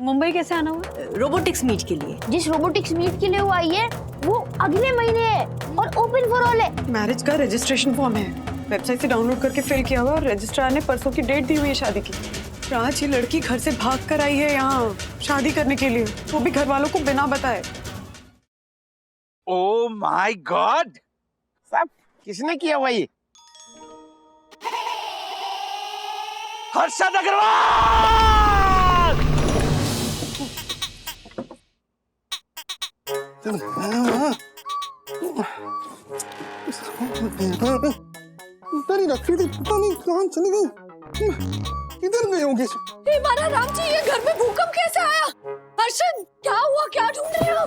मुंबई कैसे आना हुआ? रोबोटिक्स मीट के लिए। जिस रोबोटिक्स मीट के लिए वो आई है वो अगले महीने है और ओपन फॉर ऑल है। मैरिज का रजिस्ट्रेशन फॉर्म है, वेबसाइट से डाउनलोड करके फिल किया हुआ और रजिस्ट्रार ने परसों की डेट दी हुई है शादी की। आज ये लड़की घर से भाग कर आई है यहाँ शादी करने के लिए, वो भी घर वालों को बिना बताए। ओह माय गॉड, सब किसने किया वही? हर्षद अग्रवाल। उधर ही रखी थी, पता नहीं कहाँ चली गई। किधर गए होंगे? हमारा राम जी, ये घर में भूकंप कैसे आया? हर्षद, क्या हुआ? क्या ढूंढ रहे हो?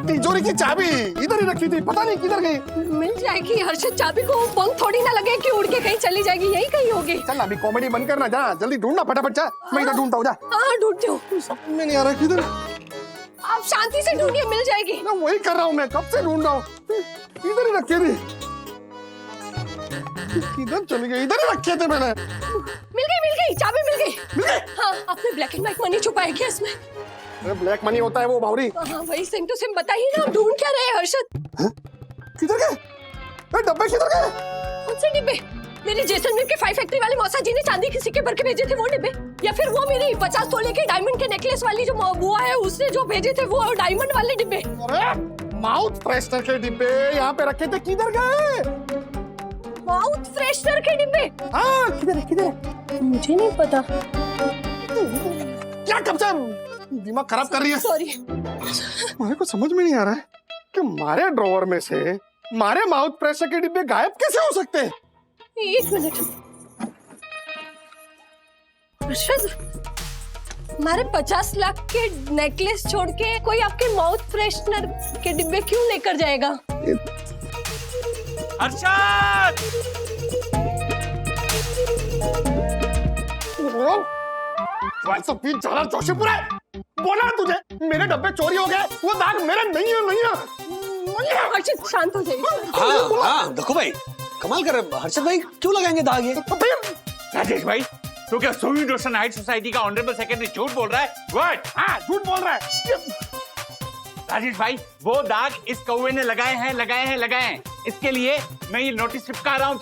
तिजोरी की चाबी इधर ही रखी थी, पता नहीं किधर गई। मिल जाएगी हर्षद, चाबी को पंख थोड़ी ना लगे कि उड़ के कहीं चली जाएगी, यही कहीं होगी। चल अभी कॉमेडी बंद करना, जा जल्दी ढूंढना फटाफट, जा मैं इधर ढूंढता हूँ, जा। हाँ ढूंढती हूँ। मैं नहीं आ रहा, किधर? आप शांति से ढूंढिए, मिल जाएगी। ना वही कर रहा हूँ, मैं कब से ढूंढ रहा हूँ। इधर ही रखे थे, किधर चली गई? इधर ही रखे थे मैंने। मिल गई, चाबी मिल गई। हाँ, आपने ब्लैक एंड व्हाइट मनी छुपाई क्या इसमें? अरे ब्लैक मनी होता है वो बावरी। हाँ वही, सेम टू सेम बताइए ना, ढूंढ क्या रहे हैं हर्षद? किधर गए? डब्बे किधर गए? कौन से डिब्बे? मेरी जैसलमेर के 5 फैक्ट्री वाले मौसा जी ने चांदी के सिक्के भर के भेजे थे वो डिब्बे, या फिर वो मेरी 50 तोले के डायमंड के नेकलेस वाली जो बुआ है उसने जो भेजे थे वो डायमंड वाले डिब्बे? अरे माउथ फ्रेशनर के डिब्बे यहाँ पे रखे थे, किधर गए? माउथ फ्रेशनर के डिब्बे? हाँ किधर है, किधर है? मुझे नहीं पता। क्या कब से दिमाग खराब कर रही है? सॉरी। मेरे को समझ में नहीं आ रहा है कि मारे ड्रॉवर में से मारे माउथ फ्रेशनर के डिब्बे गायब कैसे हो सकते हैं? 1 मिनट। हर्षद, हमारे 50 लाख के नेकलेस छोड़ के कोई आपके माउथ फ्रेशनर के डिब्बे क्यों लेकर जाएगा? हर्षद! जोशीपुर है, बोला ना तुझे मेरे डब्बे चोरी हो गए, वो दाग मेरे नहीं है, नहीं है। हर्षद शांत हो जाइए। हाँ देखो भाई, कमाल कर रहे हर्षद भाई, क्यों लगाएंगे दाग ये? राजेश भाई, तो क्या सोवी रोशन हाइट सोसाइटी का ऑनरेबल सेक्रेटरी झूठ बोल रहा है? गुड, हाँ झूठ बोल रहा है। राजेश भाई, वो दाग इस कौवे ने लगाए हैं। इसके लिए मैं ये नोटिस चिपका रहा हूँ।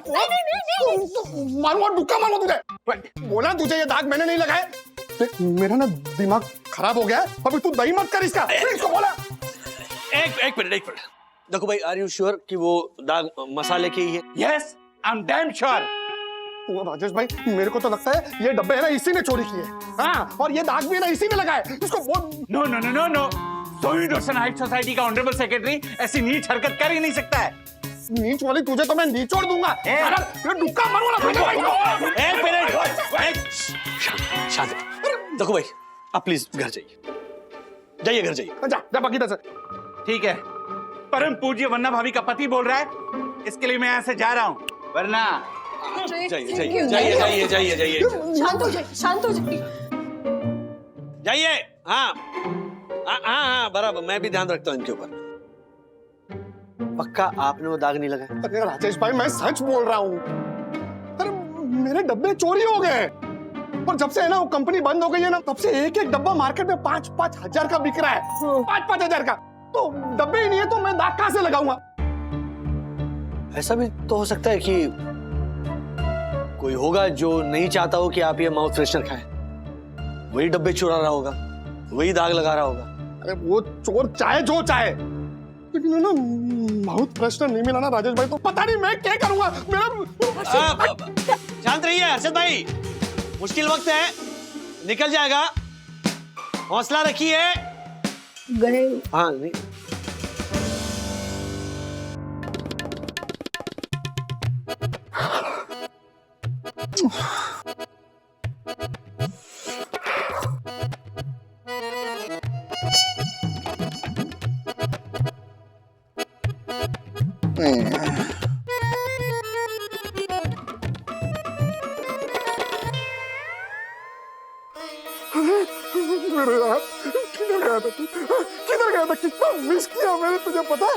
नहीं। मारूंगा, दुक्का मारूंगा तुझे। बोला तुझे ये दाग मैंने नहीं लगाए। मेरा ना दिमाग खराब हो गया है, अभी तू दही मत कर इसका। इसको बोला। एक मिनट देखो भाई, आर यू श्योर कि वो दाग मसाले के ही है? Yes, I am damn sure. Rajesh भाई, मेरे को तो लगता है ये डब्बे है ना इसी ने चोरी किए। हाँ, और ये दाग भी है ना इसी ने लगाए। इसको बोल। नो, सोवी रोशन हाइट सोसाइटी का ऑनरेबल सेक्रेटरी ऐसी नीच हरकत कर ही नहीं सकता है। नीच वाली तुझे तो मैं नीचोड़ दूंगा। दुक्का मारूंगा। एक मिनट, शांत। देखो भाई, आप प्लीज घर जाइए, घर जाइए। जा बाकी से। ठीक है, परम पूज्य वन्ना भाभी का पति बोल रहा है, इसके लिए मैं यहाँ से जा रहा हूँ, वरना जाइए। शांत हो जाइए। जाइए। हाँ बराबर, मैं भी ध्यान रखता हूँ इनके ऊपर। पक्का आपने वो दाग नहीं लगाया? अरे राजेश भाई, मैं सच बोल रहा हूँ। अरे मेरे डब्बे चोरी हो गए, और जब से है ना वो कंपनी बंद हो गई है ना, तब से एक डब्बा मार्केट में 5-5 हजार का बिक रहा है। 5-5 हजार का। तो डब्बे ही नहीं है तो मैं दाग कहाँ से लगाऊंगा? ऐसा भी तो हो सकता है कि कोई होगा जो नहीं चाहता हो कि आप ये माउथ फ्रेशनर खाएं, वही डब्बे चुरा रहा होगा, वही दाग लगा रहा होगा। अरे वो चोर चाहे जो चाहे, लेकिन ना माउथ फ्रेशनर नहीं मिला ना राजेश भाई, तो पता नहीं मैं क्या करूंगा। शांत रहिए हर्षद भाई, मुश्किल वक्त है, निकल जाएगा, हौसला रखिए। गए? हाँ नहीं। मेरे यार, किधर गया था तू? किधर गया था? कितना मिस किया मैंने तुझे, पता है?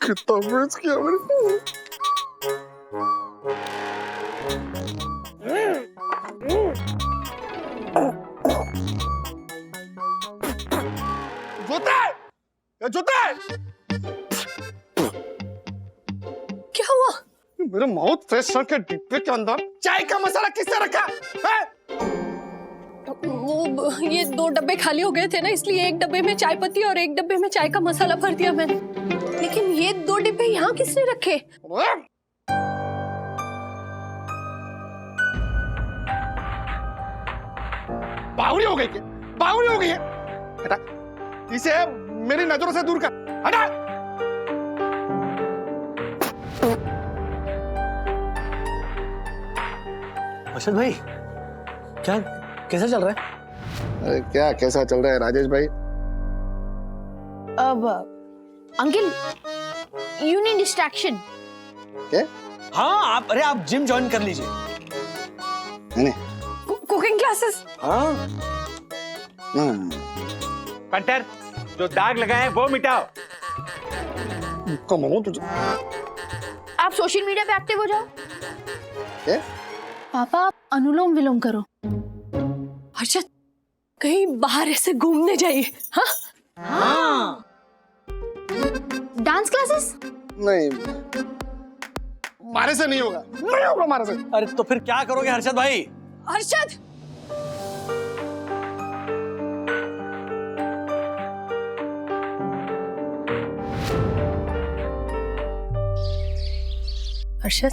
कितना मिस किया मैंने। जूता है, ये जूता है। क्या हुआ? मेरे माउथ फ्रेशनर के डिब्बे के अंदर चाय का मसाला किसने रखा है? वो ये 2 डब्बे खाली हो गए थे ना, इसलिए एक डब्बे में चाय पत्ती और एक डब्बे में चाय का मसाला भर दिया मैंने। लेकिन ये 2 डिब्बे यहाँ किसने रखे? बावरी हो गई क्या? बावरी हो गई है? हटा, इसे मेरी नजरों से दूर कर। हटा। अर्शद भाई, क्या कैसा चल रहा है? अरे क्या कैसा चल रहा है राजेश भाई? अब अंकल, यू नीड डिस्ट्रैक्शन। क्या? हाँ, आप जिम ज्वाइन कर लीजिए। नहीं। Cooking classes? हाँ, पंटर, जो दाग लगा है वो मिटाओ। कमाओ तुझे। आप सोशल मीडिया पे एक्टिव हो जाओ। क्या? पापा, आप अनुलोम विलोम करो। हर्षद, कहीं बाहर ऐसे घूमने जाइए। हाँ हाँ। Dance classes? नहीं, मारे से नहीं होगा, नहीं होगा मारे से। अरे तो फिर क्या करोगे हर्षद भाई? हर्षद, हर्षद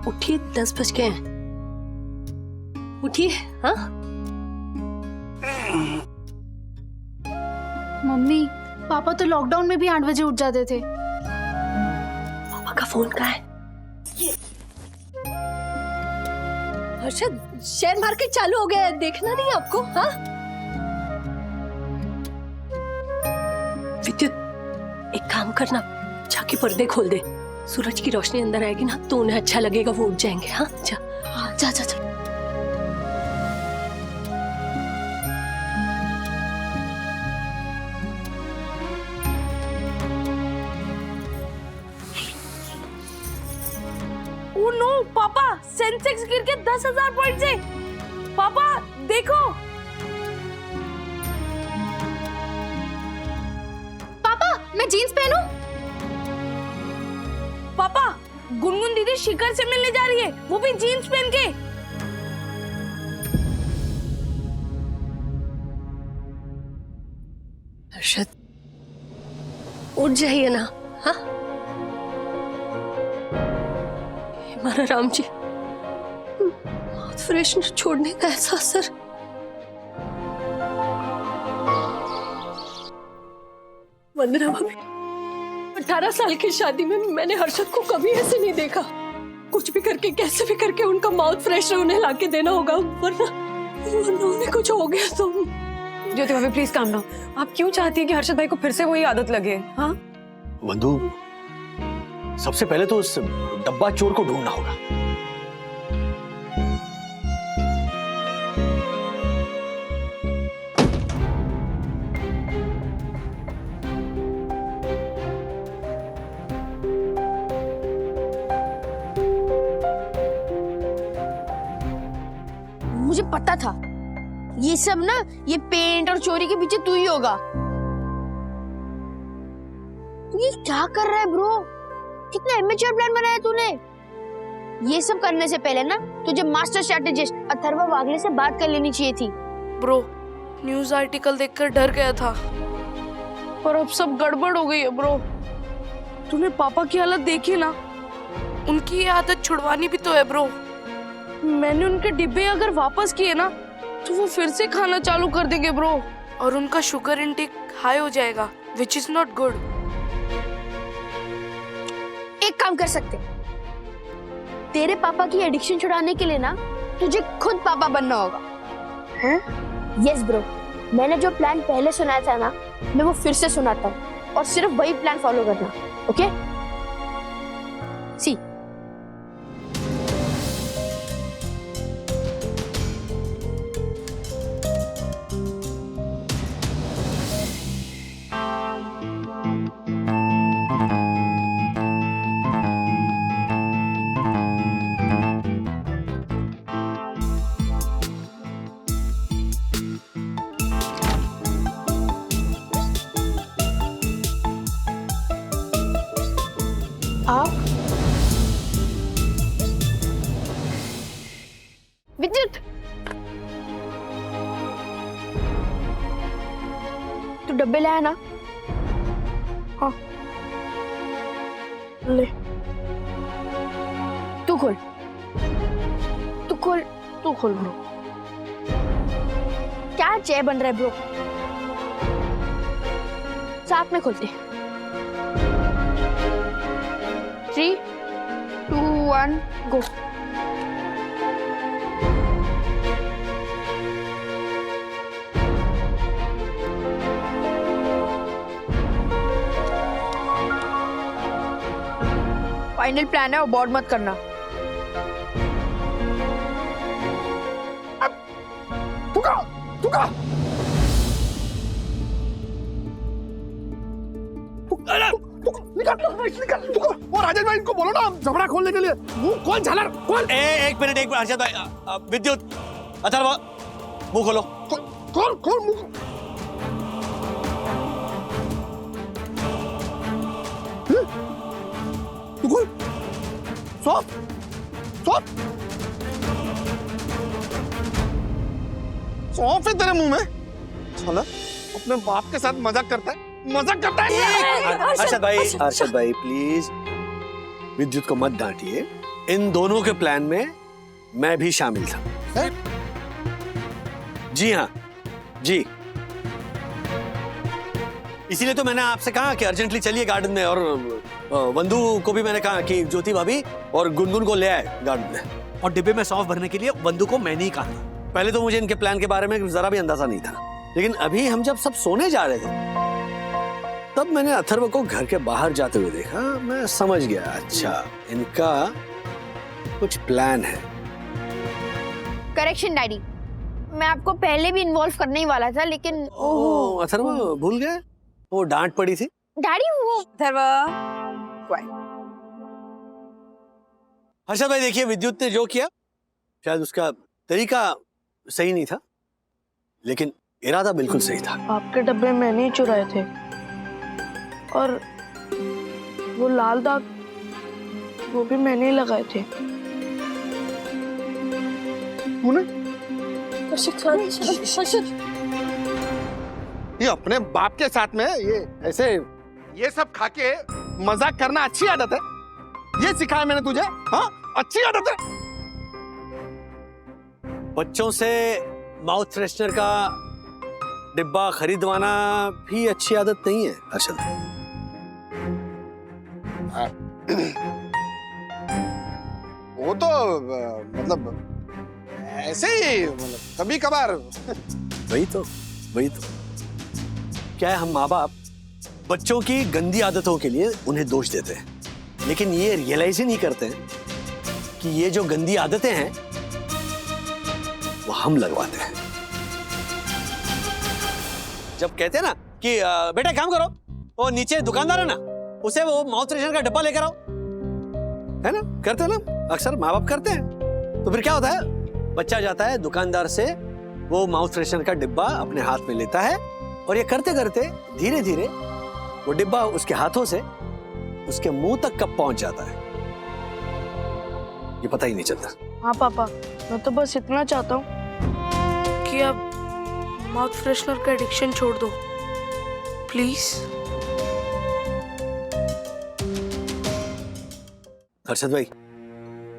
उठिए, 10 बज गए हैं। उठिए। हाँ मम्मी, पापा तो लॉकडाउन में भी 8 बजे उठ जाते थे। पापा का फोन कहाँ है? हर्षद, शेयर मार्केट चालू हो गया है, देखना नहीं आपको? हाँ विद्युत, एक काम करना, जाके पर्दे खोल दे। सूरज की रोशनी अंदर आएगी ना तो उन्हें अच्छा लगेगा, वो उठ जाएंगे। हाँ जा जा जा जा। ओ नो पापा, सेंसेक्स गिर के 10,000 पॉइंट से। पापा देखो। पापा, मैं जीन्स पहनूं? पापा, गुनगुन दीदी शिखर से मिलने जा रही है, वो भी जीन्स पहन के। हर्षद, उठ जाइए ना। हाँ हमारा राम जी, बहुत फ्रेशनर छोड़ने का ऐसा असर। वंदना भाभी, 18 साल की शादी में मैंने हर्षद को कभी ऐसे नहीं देखा। कुछ भी करके, कैसे भी करके उनका माउथ फ्रेशनर उन्हें लाके देना होगा, वरना उन्हें कुछ हो गया तो। ज्योति भाभी प्लीज काम डाउन। आप क्यों चाहती है कि हर्षद भाई को फिर से वही आदत लगे? हाँ बंधु, सबसे पहले तो उस डब्बा चोर को ढूंढना होगा। मुझे पता था ये सब ना, ये पेंट और चोरी के पीछे तू ही होगा। तू ये क्या कर रहा है ब्रो? कितना इमेच्योर प्लान बनाया तूने। ये सब करने से पहले ना तुझे मास्टर स्ट्रेटेजिस्ट अथर्वा वागले से बात कर लेनी चाहिए थी। ब्रो, न्यूज़ आर्टिकल देखकर डर गया था, पर अब सब गड़बड़ हो गई है ब्रो। तूने पापा की हालत देखी ना, उनकी ये आदत छुड़वानी भी तो है ब्रो। मैंने उनके डिब्बे अगर वापस किए ना तो वो फिर से खाना चालू कर देंगे ब्रो, और उनका शुगर इंटेक हाई हो जाएगा, विच इज नॉट गुड। एक काम कर सकते, तेरे पापा की एडिक्शन छुड़ाने के लिए ना तुझे खुद पापा बनना होगा। हैं? यस ब्रो, मैंने जो प्लान पहले सुनाया था ना, मैं वो फिर से सुनाता हूँ, और सिर्फ वही प्लान फॉलो करना, ओके? सी है ना? हाँ ले तू खोल, तू खोल। तू खोल ब्रो। क्या जय बन रहा है ब्रो? साथ में खोलते। 3, 2, 1 गो। फाइनल प्लान है, अबॉर्ट मत करना। तुका तुका निकल तुका। वो राजेश भाई इनको बोलो ना जबड़ा खोलने के लिए। मुंह खोल झालर खोल। एक मिनट हर्षद भाई, विद्युत, अथर्व, मुंह खोलो। खोल खोल मुंह। तू खोल। सॉफ्ट सॉफ्ट सॉफ्ट है तेरे मुंह में। साला अपने बाप के साथ मजाक करता है, मजाक करता है। हर्षद भाई प्लीज विद्युत को मत डांटिए। इन दोनों के प्लान में मैं भी शामिल था। है? जी हाँ जी, इसीलिए तो मैंने आपसे कहा कि अर्जेंटली चलिए गार्डन में, और वंदू को भी मैंने कहा कि ज्योति भाभी और गुनगुन को ले आए गार्डन में। और डिब्बे में सौंफ भरने के लिए वंदू को मैंने ही कहा था। पहले तो मुझे इनके प्लान के बारे में जरा भी अंदाजा नहीं था, लेकिन अभी हम जब सब सोने जा रहे थे तब मैंने अथर्व को घर के बाहर जाते हुए देखा। मैं समझ गया, अच्छा इनका कुछ प्लान है। करेक्शन डैडी, मैं आपको पहले भी इन्वॉल्व करने ही वाला था, लेकिन ओह अथर्व भूल गए, वो डांट पड़ी थी। डैडी वो हर्षद भाई देखिए, विद्युत ने जो किया शायद उसका तरीका सही नहीं था, लेकिन इरादा बिल्कुल सही था। आपके डब्बे मैंने ही चुराए थे, और वो लाल दाग वो भी मैंने ही लगाए थे। ये अपने बाप के साथ में ये ऐसे ये सब खा के मजाक करना अच्छी आदत है? ये सिखाया मैंने तुझे? हाँ अच्छी आदत है। बच्चों से माउथ फ्रेशनर का डिब्बा खरीदवाना भी अच्छी आदत नहीं है हर्षद। वो तो मतलब ऐसे ही मतलब कभी कभार। वही तो क्या है, हम माँ बाप बच्चों की गंदी आदतों के लिए उन्हें दोष देते हैं, लेकिन ये रियलाइज ही नहीं करते हैं कि ये जो गंदी आदतें हैं वो हम लगवाते हैं। जब कहते हैं ना कि बेटा काम करो, वो नीचे दुकानदार है ना, उसे वो माउथ फ्रेशनर का डब्बा लेकर आओ, है ना, करते हैं ना, अक्सर माँ बाप करते हैं। तो फिर क्या होता है, बच्चा जाता है दुकानदार से वो माउथ फ्रेशनर का डिब्बा अपने हाथ में लेता है, और ये करते करते धीरे धीरे वो डिब्बा उसके हाथों से उसके मुंह तक कब पहुंच जाता है ये पता ही नहीं चलता। हाँ पापा, मैं तो बस इतना चाहता हूँ कि आप माउथ फ्रेशनर का एडिक्शन छोड़ दो प्लीज। हर्षद भाई,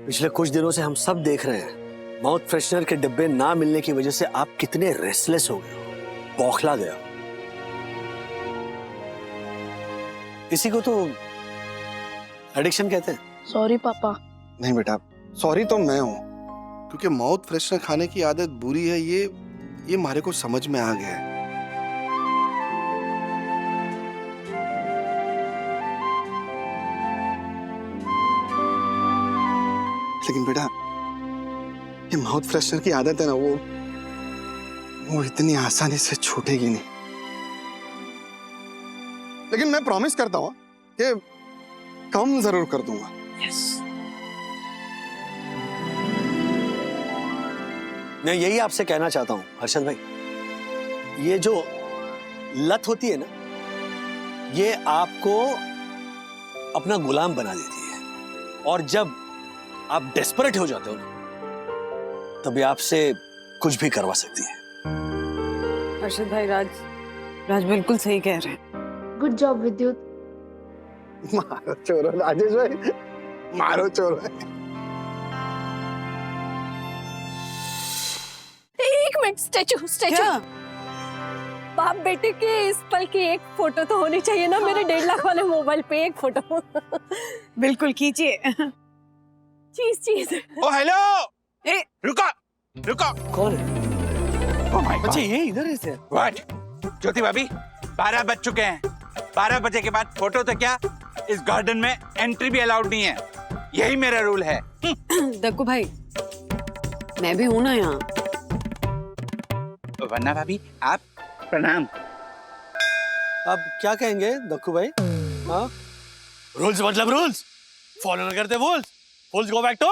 पिछले कुछ दिनों से हम सब देख रहे हैं, माउथ फ्रेशनर के डिब्बे ना मिलने की वजह से आप कितने रेस्टलेस हो गए हो, बौखला गया। इसी को तो एडिक्शन कहते हैं। सॉरी पापा। नहीं बेटा, सॉरी तो मैं हूं, क्योंकि माउथ फ्रेशनर खाने की आदत बुरी है, ये हमारे को समझ में आ गया है। लेकिन बेटा, ये माउथ फ्रेशनर की आदत है ना, वो इतनी आसानी से छूटेगी नहीं। लेकिन मैं प्रॉमिस करता हूं कि कम जरूर कर दूंगा। मैं यही आपसे कहना चाहता हूं हर्षद भाई, ये जो लत होती है ना, ये आपको अपना गुलाम बना देती है, और जब आप डेस्परेट हो जाते हो ना, तभी आपसे कुछ भी करवा सकती है। हर्षद भाई, राज राज बिल्कुल सही कह रहे हैं। गुड जॉब विद्युत। मारो चोरो राजेश भाई, मारो चोरो। एक मिनट, स्टैचू स्टैचू। क्या? बाप बेटे के इस पल की एक फोटो तो होनी चाहिए ना मेरे 1.5 लाख वाले मोबाइल पे, एक फोटो। बिल्कुल खींचिए। चीज। ओ हेलो, ए, रुको रुको। कौन है? ओ माय अच्छा ये इधर है सर। व्हाट? ज्योति भाभी 12 बज चुके हैं। 12 बजे के बाद फोटो तो क्या, इस गार्डन में एंट्री भी अलाउड नहीं है। यही मेरा रूल है। दक्कू भाई, मैं भी हूं ना यहाँ। वरना भाभी आप प्रणाम। अब क्या कहेंगे दक्कू भाई? हाँ, रूल्स मतलब रूल्स, फॉलो न करते रूल्स। फुल्स गो बैक टू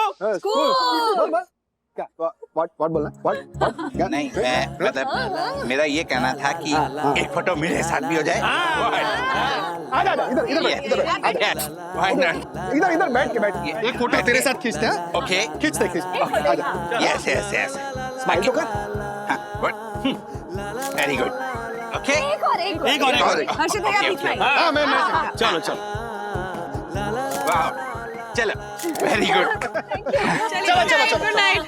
बोल क्या? व्हाट बोलना? व्हाट क्या? नहीं, मैं मतलब मेरा ये कहना था कि एक फोटो मेरे साथ भी हो जाए। आजा इधर बैठ के एक फोटो तेरे साथ खींचते हैं। ओके, खींचते आजा। यस यस यस, स्माइल तो कर। Very good. ओके, एक और हर्षित भैया बीच में। हाँ मैं चलो चलो वाह, चलो, वेरी गुड। चलो good night.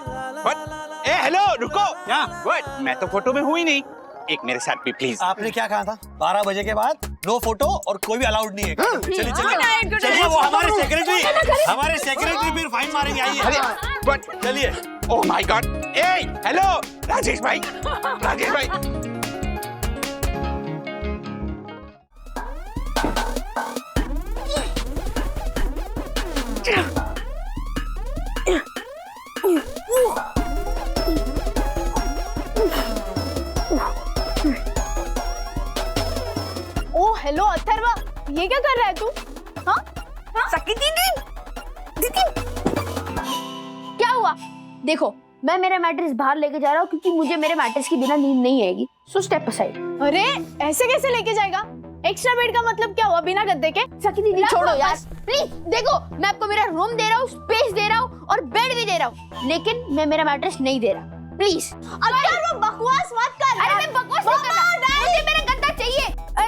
What? A hello, रुको। क्या? व्हाट? मैं तो फोटो में हूँ ही नहीं। एक मेरे साथ भी प्लीज। आपने क्या कहा था? 12 बजे के बाद नो फोटो और कोई भी अलाउड नहीं है। चलिए good चलिए, night. वो हमारे सेक्रेटरी फिर फाइन मारेंगे। अरे आइए बट चलिए। Oh my God. A hello Rajesh भाई, राजेश भाई। ओ हेलो अथर्वा, ये क्या कर रहा है तू? हाँ? सकी दीदी, क्या हुआ? देखो, मैं मेरा मैट्रेस बाहर लेके जा रहा हूँ क्योंकि मुझे मेरे मैट्रेस के बिना नींद नहीं आएगी। So step aside. अरे ऐसे कैसे लेके जाएगा? एक्स्ट्रा बेड का मतलब क्या हुआ बिना गद्दे के? सकी दीदी छोड़ो यार, प्लीज। देखो, मैं आपको मेरा रूम दे रहा हूँ, स्पेस दे रहा हूँ और बेड भी दे रहा हूँ, लेकिन मैं मेरा मैट्रेस नहीं दे रहा। प्लीज। अथर्व बकवास मत कर। अरे मैं बकवास नहीं कर रहा, मुझे मेरा गद्दा चाहिए। अरे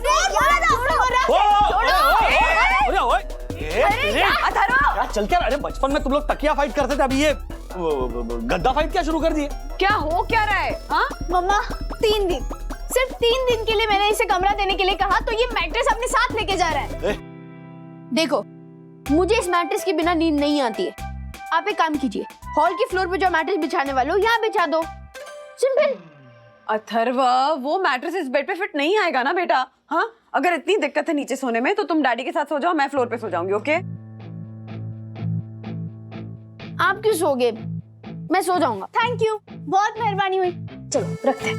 क्या चल क्या? अरे बचपन में तुम लोग तकिया फाइट करते थे, अभी ये गद्दा फाइट क्या शुरू कर दिए? क्या हो क्या रहा है? हाँ मम्मा 3 दिन, सिर्फ 3 दिन के लिए मैंने इसे कमरा देने के लिए कहा, तो ये मैट्रेस अपने साथ लेके जा रहा है। देखो, मुझे इस मैट्रेस के बिना नींद नहीं आती है। आप एक काम कीजिए, हॉल की फ्लोर पे जो मैट्रेस बिछाने वाले हो यहाँ बिछा दो। सिंपल। अथर्वा, वो मैट्रेस इस बेड पे फिट नहीं आएगा ना बेटा। हाँ, अगर इतनी दिक्कत है नीचे सोने में तो तुम डैडी के साथ सो जाओ, मैं फ्लोर पे सो जाऊंगी। ओके? आप क्यों सोगे? मैं सो जाऊंगा। थैंक यू, बहुत मेहरबानी हुई। चलो रखते हैं।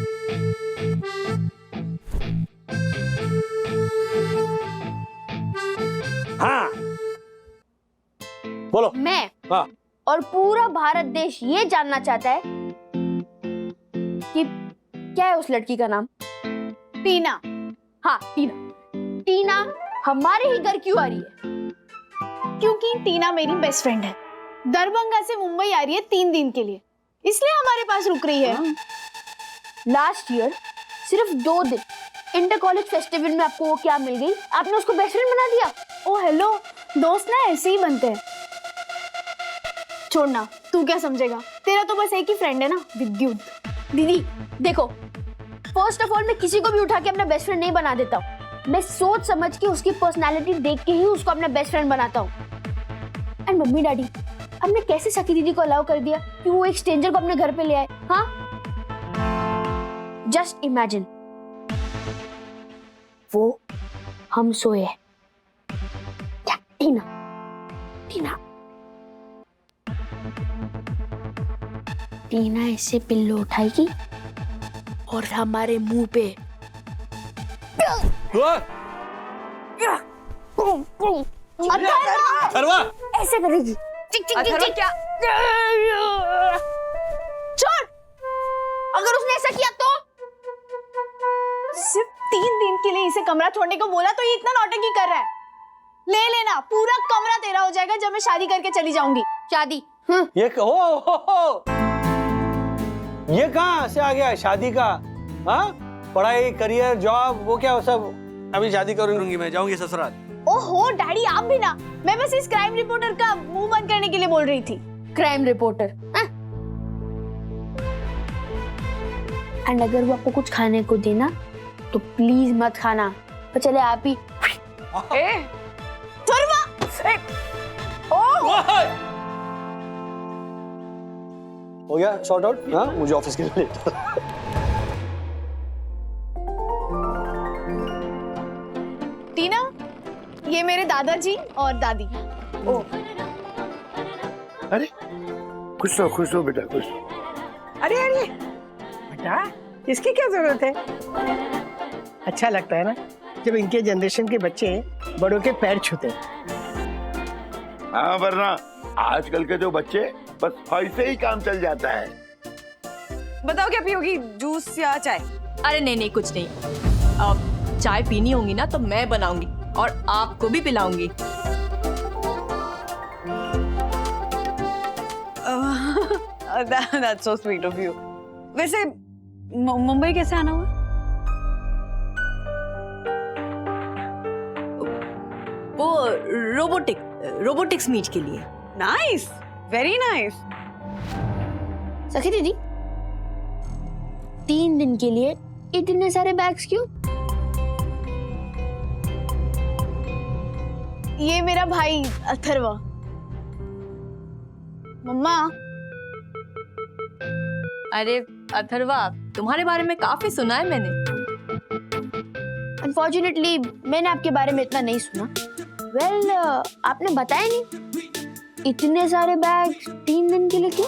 हाँ बोलो। मैं हाँ। और पूरा भारत देश ये जानना चाहता है कि क्या है उस लड़की का नाम? टीना। हाँ, टीना। टीना हमारे ही घर क्यों आ रही है? क्योंकि टीना मेरी बेस्ट फ्रेंड है। दरभंगा से मुंबई आ रही है 3 दिन के लिए, इसलिए हमारे पास रुक रही है। लास्ट ईयर सिर्फ 2 दिन इंटर कॉलेज फेस्टिवल में आपको वो क्या मिल गई? आपने उसको बेस्ट फ्रेंड बना दिया। ओ हेलो, दोस्त ना ऐसे ही बनते हैं। छोड़ना, तू क्या समझेगा? तेरा तो बस एक ही फ्रेंड है ना, विद्युत। दीदी देखो, फर्स्ट ऑफ ऑल मैं किसी को भी उठा के अपना बेस्ट फ्रेंड नहीं बना देता हूँ। मैं सोच समझ के उसकी पर्सनालिटी देख के ही उसको अपना बेस्ट फ्रेंड बनाता हूँ। एंड मम्मी डैडी, हमने कैसे सखी दीदी को अलाउ कर दिया कि वो एक स्ट्रेंजर को अपने घर पे ले आए? हाँ, जस्ट इमेजिन, वो हम सोए हैं। क्या टीना? टीना टीना ऐसे पिल्लो उठाएगी और हमारे मुंह पे अथर्वा ऐसे करेगी। टिक टिक टिक टिक। क्या? छोड़, अगर उसने ऐसा किया तो? सिर्फ 3 दिन के लिए इसे कमरा छोड़ने को बोला तो ये इतना नौटंकी कर रहा है। ले लेना, पूरा कमरा तेरा हो जाएगा जब मैं शादी करके चली जाऊंगी। शादी? ये हो। ये कहाँ से आ गया शादी का? हाँ, पढ़ाई, करियर, जॉब, वो क्या सब अभी शादी करूंगी मैं, जाऊंगी ससुराल। ओहो डैडी आप भी ना, मैं बस इस क्राइम रिपोर्टर का मुंह बंद करने के लिए बोल रही थी। Crime reporter. एंड अगर वो आपको कुछ खाने को देना तो प्लीज मत खाना, तो चले आप ही। हो गया सॉर्ट आउट। हाँ, मुझे ऑफिस के लिए लेट। टीना, ये मेरे दादाजी और दादी। ओ अरे खुश रहो बेटा, खुश रहो। अरे अरे बेटा, इसकी क्या जरूरत है? अच्छा लगता है ना जब इनके जनरेशन के बच्चे बड़ों के पैर छूते हैं। हाँ, वरना आजकल के जो बच्चे बस ऐसे ही काम चल जाता है। बताओ क्या पियोगी, जूस या चाय? अरे नहीं नहीं कुछ नहीं, अब चाय पीनी होगी ना तो मैं बनाऊंगी और आपको भी पिलाऊंगी। That's so sweet of you. वैसे मुंबई कैसे आना हुआ? वो रोबोटिक्स मीट के लिए। Nice, very nice. सखी दीदी, 3 दिन के लिए इतने सारे बैग्स क्यों? ये मेरा भाई अथर्व। मम्मा, अरे अथर्वा, तुम्हारे बारे में काफी सुना है मैंने। अनफॉर्चुनेटली मैंने आपके बारे में इतना नहीं सुना। वेल, आपने बताया नहीं। इतने सारे बैग्स 3 दिन के लिए क्यों?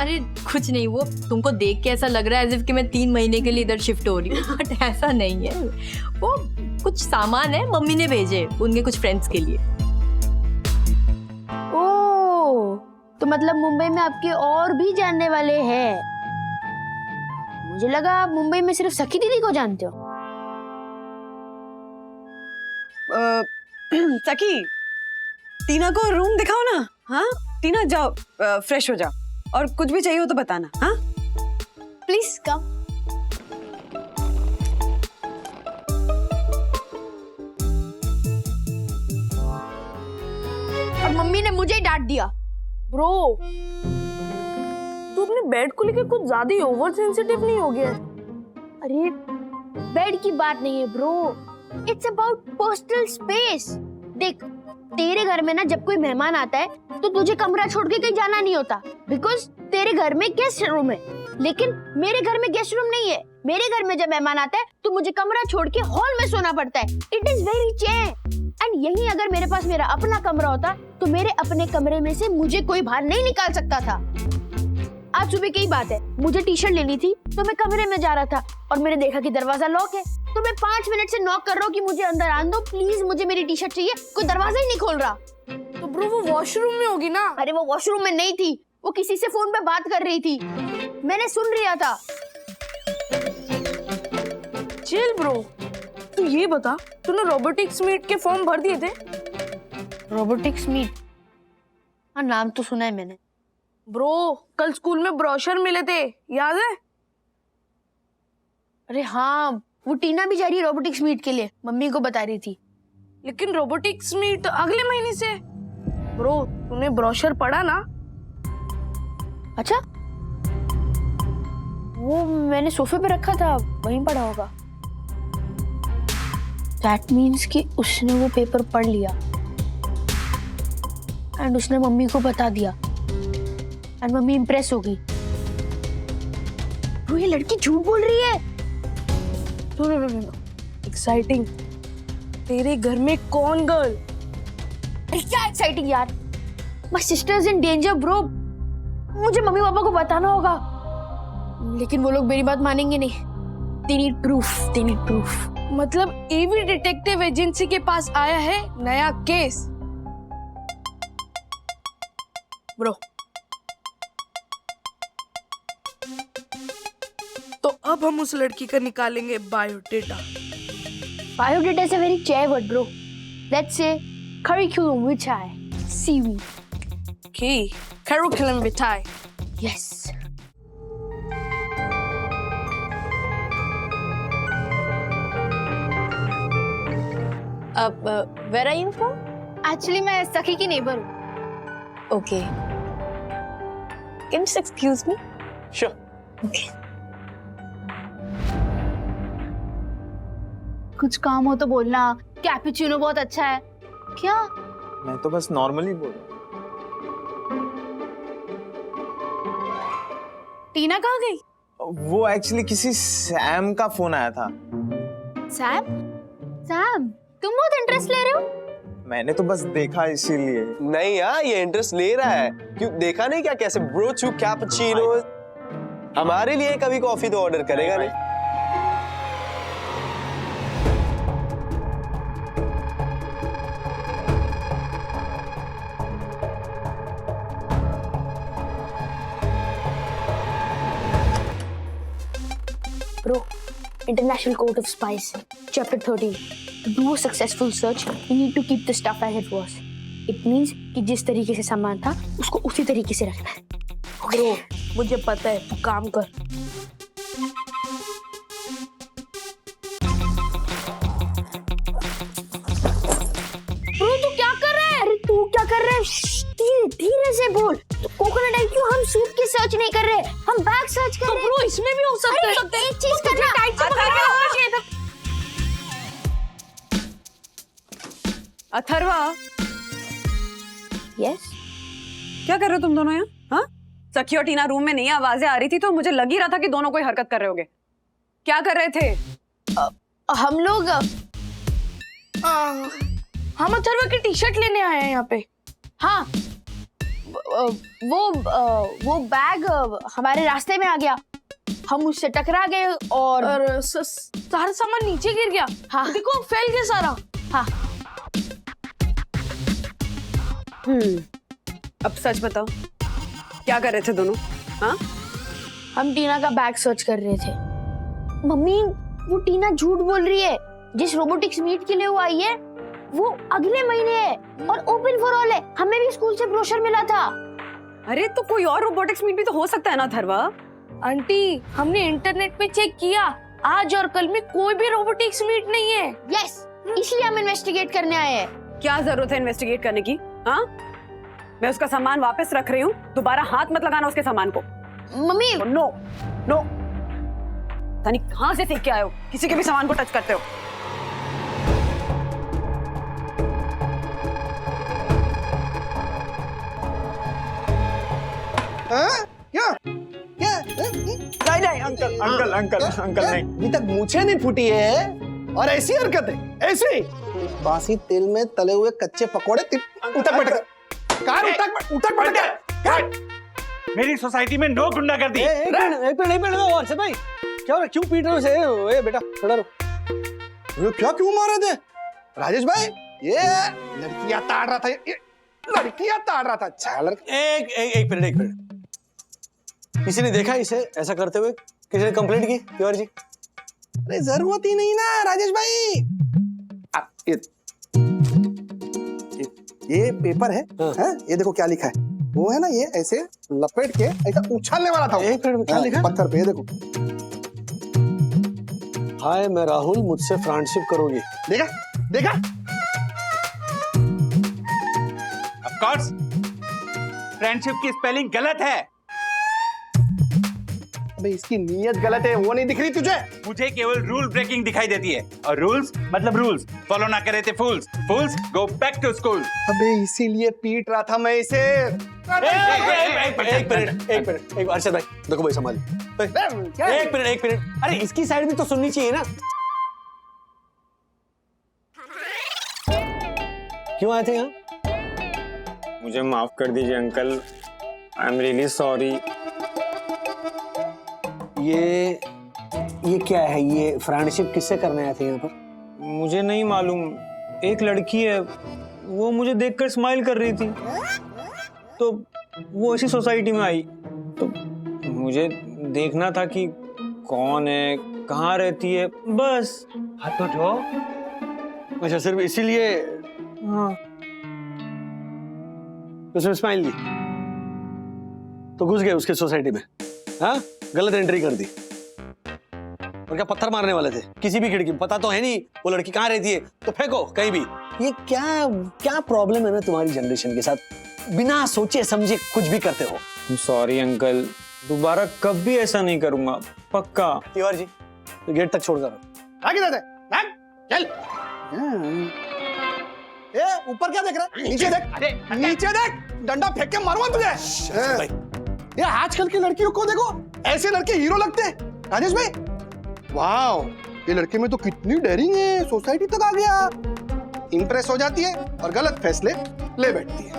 अरे कुछ नहीं, वो तुमको देख के ऐसा लग रहा है एज इफ कि मैं 3 महीने के लिए इधर शिफ्ट हो रही हूँ, बट ऐसा नहीं है। वो कुछ सामान है, मम्मी ने भेजे उनके कुछ फ्रेंड्स के लिए। ओह, तो मतलब मुंबई में आपके और भी जानने वाले हैं। मुझे लगा आप मुंबई में सिर्फ सखी दीदी को जानते हो। सखी, टीना को रूम दिखाओ ना। हाँ टीना, जाओ फ्रेश हो जाओ, और कुछ भी चाहिए हो तो बताना। हाँ प्लीज कम। और मम्मी ने मुझे ही डांट दिया। ब्रो, तू अपने बेड को लेकर कुछ ज्यादा ही ओवर सेंसिटिव नहीं हो गया? अरे बेड की बात नहीं है bro, it's about personal space. देख, तेरे घर में ना जब कोई मेहमान आता है तो तुझे कमरा छोड़ के कहीं जाना नहीं होता, बिकॉज तेरे घर में गेस्ट रूम है। लेकिन मेरे घर में गेस्ट रूम नहीं है। मेरे घर में जब मेहमान आता है तो मुझे कमरा छोड़ के हॉल में सोना पड़ता है। It is very change. And यही अगर मेरे पास मेरा अपना कमरा होता तो मेरे अपने कमरे में से मुझे कोई बाहर नहीं निकाल सकता था। आज सुबह की बात है, मुझे टी शर्ट लेनी थी तो मैं कमरे में जा रहा था और मैंने देखा कि दरवाजा लॉक है, तो मैं 5 मिनट से नॉक कर रहा हूँ कि मुझे अंदर आने दो प्लीज, मुझे मेरी टी शर्ट चाहिए। कोई दरवाजा ही नहीं खोल रहा। तो ब्रो वो वॉशरूम में होगी ना? अरे वो वॉशरूम में नहीं थी, वो किसी से फोन पे बात कर रही थी, मैंने सुन लिया था। चिल ब्रो, तू ये बता, तूने रोबोटिक्स मीट के फॉर्म भर दिए थे? Robotics meet? हाँ, नाम तो सुना है मैंने। ब्रो, कल स्कूल में ब्रोशर मिले थे, याद है? अरे हाँ, वो टीना भी जा रही है रोबोटिक्स मीट के लिए, मम्मी को बता रही थी। लेकिन रोबोटिक्स मीट अगले महीने से। ब्रो, तूने ब्रोशर पढ़ा ना? अच्छा, वो मैंने सोफे पे रखा था, वहीं पढ़ा होगा। दैट मीन्स कि उसने वो पेपर पढ़ लिया एंड उसने मम्मी को बता दिया एंड मम्मी इंप्रेस हो गई। तो ये लड़की झूठ बोल रही है। एक्साइटिंग। तेरे घर में कौन गर्ल? क्या एक्साइटिंग यार, my sister is in danger bro. मुझे मम्मी पापा को बताना होगा, लेकिन वो लोग मेरी बात मानेंगे नहीं। They need proof, they need proof. मतलब एवी डिटेक्टिव एजेंसी के पास आया है नया केस। ब्रो, तो अब हम उस लड़की का निकालेंगे biodata. Biodata is a very chair word, bro. Let's say curriculum vitae, CV. Okay, curriculum vitae. Yes. Where are you from? Actually मैं सखी की नेबर हूँ। Okay, can you excuse me? Sure. Okay. कुछ काम हो तो बोलना। कैपुचिनो बहुत अच्छा है। क्या? मैं तो बस नॉर्मली बोल रहा टीना कहाँ गई? हूँ। वो एक्चुअली किसी सैम का फोन आया था। सैम? सैम, तुम बहुत इंटरेस्ट ले रहे हो? मैंने तो बस देखा इसीलिए। नहीं यार, ये इंटरेस्ट ले रहा है। क्यों, देखा नहीं क्या कैसे ब्रो टू कैपुचिनो? हमारे लिए कभी कॉफी तो ऑर्डर करेगा नहीं। Bro, International Court of Spies, Chapter 13. To do a successful search, you need to keep the stuff as it was. It means कि जिस तरीके से सामान था, उसको उसी तरीके से रखना है। ब्रो मुझे पता है, तू काम कर। Bro, तू क्या कर रहा है? अरे तू क्या कर रहा है? धीरे धीरे से बोल। कोकोनट आईक्यू, हम सूट की सर्च नहीं कर रहे, हम बैग सर्च कर रहे हैं। ब्रो इसमें भी हो सकता है। अरे एक चीज करना। अथर्वा, यस, क्या कर रहे हो तुम दोनों यहाँ? हाँ, सखी और टीना रूम में नहीं, आवाजें आ रही थी तो मुझे लग ही रहा था कि दोनों कोई हरकत कर रहे होगे। क्या कर रहे थे? हम लोग हम अथर्वा की टी शर्ट लेने आए हैं यहाँ पे। हाँ, वो बैग हमारे रास्ते में आ गया, हम उससे टकरा गए और सारा सामान नीचे गिर गया। हाँ। देखो फैल गया सारा। हाँ। अब सच बताओ, क्या कर रहे थे दोनों? हाँ, हम टीना का बैग सर्च कर रहे थे। मम्मी, वो टीना झूठ बोल रही है। जिस रोबोटिक्स मीट के लिए वो आई है, वो अगले महीने है और ओपन फॉर ऑल है। हमें भी स्कूल से ब्रोशर मिला था। अरे तो कोई और रोबोटिक्स मीट भी तो हो सकता है ना अथर्वा? आंटी, हमने इंटरनेट पे चेक किया, आज और कल में कोई भी रोबोटिक्स मीट नहीं है। यस, इसलिए हम इन्वेस्टिगेट करने आए हैं। क्या जरूरत है इन्वेस्टिगेट करने की? हाँ, मैं उसका सामान वापस रख रही हूँ, दोबारा हाथ मत लगाना उसके सामान को। मम्मी, नो नो, तनी कहाँ से सीख के आए हो किसी के भी सामान को टच करते हो? नहीं अंकल अंकल अंकल अंकल नहीं, अभी तक मुझे नहीं फूटी है और ऐसी हरकत है, ऐसी बासी तेल में तले हुए कच्चे पकोड़े उठक बैठ कार उठक बैठ मेरी सोसाइटी में नो गुंडागर्दी। एक मिनट वर्षा भाई, क्या हो रहा, क्यों पीट रहे हो? ए बेटा थोड़ा रुक। क्या क्यों मारे थे राजेश भाई? ये लड़कियां ताड़ रहा था, ये लड़कियां ताड़ रहा था। अच्छा लड़का। एक मिनट, किसी ने देखा इसे ऐसा करते हुए? किसी ने कंप्लेंट की तिवारी जी? अरे जरूरत ही नहीं ना राजेश भाई। ये पेपर है, हाँ? ये देखो क्या लिखा है। वो है ना, ये ऐसे लपेट के ऐसा उछालने वाला था। एक मिनट, क्या लिखा है? पत्थर पे, ये देखो। हाय, मैं राहुल, मुझसे फ्रेंडशिप करोगे? देखा देखा? ऑफ कोर्स, फ्रेंडशिप की स्पेलिंग गलत है। अबे इसकी नीयत गलत है, वो नहीं दिख रही तुझे? मुझे केवल रूल ब्रेकिंग दिखाई देती है, और रूल्स मतलब रूल्स फॉलो ना करे थे फूल्स। फूल्स गो बैक टू स्कूल। अबे इसीलिए पीट रहा था मैं इसे। एक मिनट, अर्षद भाई देखो भाई, संभाल। एक मिनट, अरे इसकी साइड भी तो सुननी चाहिए ना। क्यों आए थे यहाँ? मुझे माफ कर दीजिए uncle, I am really sorry. ये क्या है? ये फ्रेंडशिप किससे करने आए थे यहाँ पर? मुझे नहीं मालूम, एक लड़की है, वो मुझे देखकर स्माइल कर रही थी, तो वो इसी सोसाइटी में आई, तो मुझे देखना था कि कौन है, कहाँ रहती है, बस। हाथ तो जो। अच्छा, सिर्फ इसीलिए? हाँ। उसने स्माइल की तो घुस गए उसके सोसाइटी में? हाँ, गलत एंट्री कर दी। और क्या पत्थर मारने वाले थे किसी भी खिड़की में? पता तो है नहीं वो लड़की कहाँ रहती है, तो फेंको कहीं भी। ये क्या क्या प्रॉब्लम है ना तुम्हारी जनरेशन के साथ, बिना सोचे समझे कुछ भी करते हो। सॉरी अंकल, दोबारा कभी ऐसा नहीं करूंगा, पक्का। तिवारी जी तो गेट तक छोड़कर आगे दे चल। ए ऊपर क्या देख रहा है? नीचे देख, नीचे देख, डंडा फेंक के मारूंगा तुझे। ये आजकल की लड़कियों को देखो, ऐसे लड़के हीरो लगते हैं। राजेश भाई वाह, ये लड़के में तो कितनी डेयरिंग है, सोसाइटी तक आ गया। इंप्रेस हो जाती है और गलत फैसले ले बैठती है।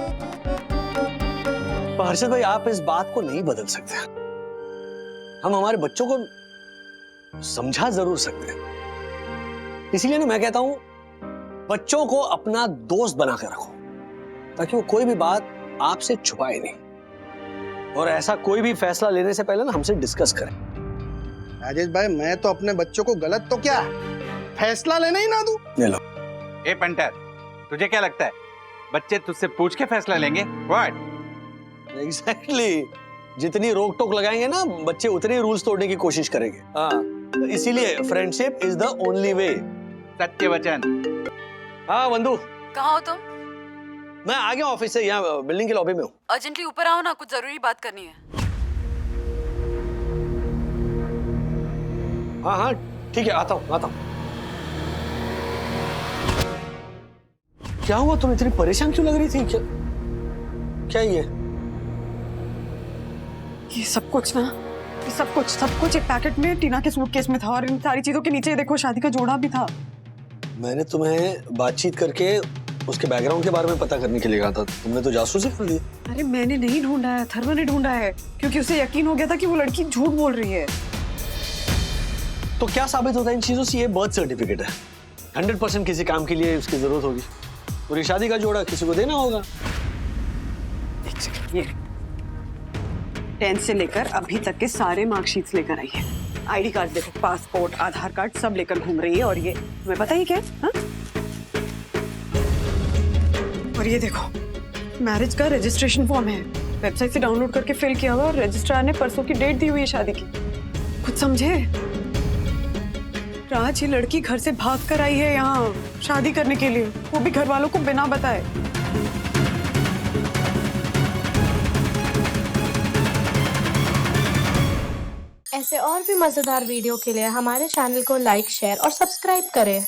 हर्षद भाई आप इस बात को नहीं बदल सकते। हम हमारे बच्चों को समझा जरूर सकते हैं, इसीलिए ना मैं कहता हूं बच्चों को अपना दोस्त बनाकर रखो, ताकि वो कोई भी बात आपसे छुपाए नहीं, और ऐसा कोई भी फैसला लेने से पहले ना हमसे डिस्कस करें। राजेश भाई मैं तो अपने बच्चों को गलत तो क्या फैसला लेने ही ना दूं। ले लो। ए पंटर, तुझे क्या लगता है बच्चे तुझसे पूछ के फैसला लेंगे? व्हाट? एग्जैक्टली, जितनी रोक टोक लगाएंगे ना बच्चे उतने रूल्स तोड़ने की कोशिश करेंगे। हाँ, तो इसीलिए friendship is the only way. सत्य वचन। हाँ बंधु, कहाँ हो तुम? मैं आ गया ऑफिस से, यहाँ बिल्डिंग के लॉबी में हूँ। अर्जेंटली ऊपर आओ ना, कुछ जरूरी बात करनी है। हाँ हाँ ठीक है, आता हूँ आता हूँ। क्या हुआ, तुम इतनी परेशान क्यों लग रही थी? क्या क्या ये सब कुछ ना, ये सब कुछ एक पैकेट में टीना के सूटकेस में था, और इन सारी चीजों के नीचे देखो शादी का जोड़ा भी था। मैंने तुम्हें बातचीत करके उसके बैकग्राउंड के बारे में पता करने के लिए कहा था, तुमने तो जासूसी कर ली। अरे मैंने नहीं ढूंढा है, थर्मा ने ढूंढा है, क्योंकि उसे यकीन हो गया था कि वो लड़की झूठ बोल रही है। तो क्या साबित होता है इन चीजों से? ये बर्थ सर्टिफिकेट है, 100% किसी काम के लिए उसकी जरूरत होगी, और ये शादी का जोड़ा किसी को देना होगा। एक सेकंड, ये 10th से लेकर अभी तक के सारे मार्कशीट्स लेकर आई है। आईडी कार्ड देखो, पासपोर्ट, आधार कार्ड सब लेकर घूम रही है। और ये तुम्हें पता ही क्या है? हाँ? और ये देखो मैरिज का रजिस्ट्रेशन फॉर्म है, वेबसाइट से डाउनलोड करके फिल किया हुआ, और रजिस्ट्रार ने परसों की डेट दी हुई है शादी की। कुछ समझे? राज, ये लड़की घर से भाग कर आई है यहाँ शादी करने के लिए, वो भी घर वालों को बिना बताए। ऐसे और भी मजेदार वीडियो के लिए हमारे चैनल को लाइक, शेयर और सब्सक्राइब करें।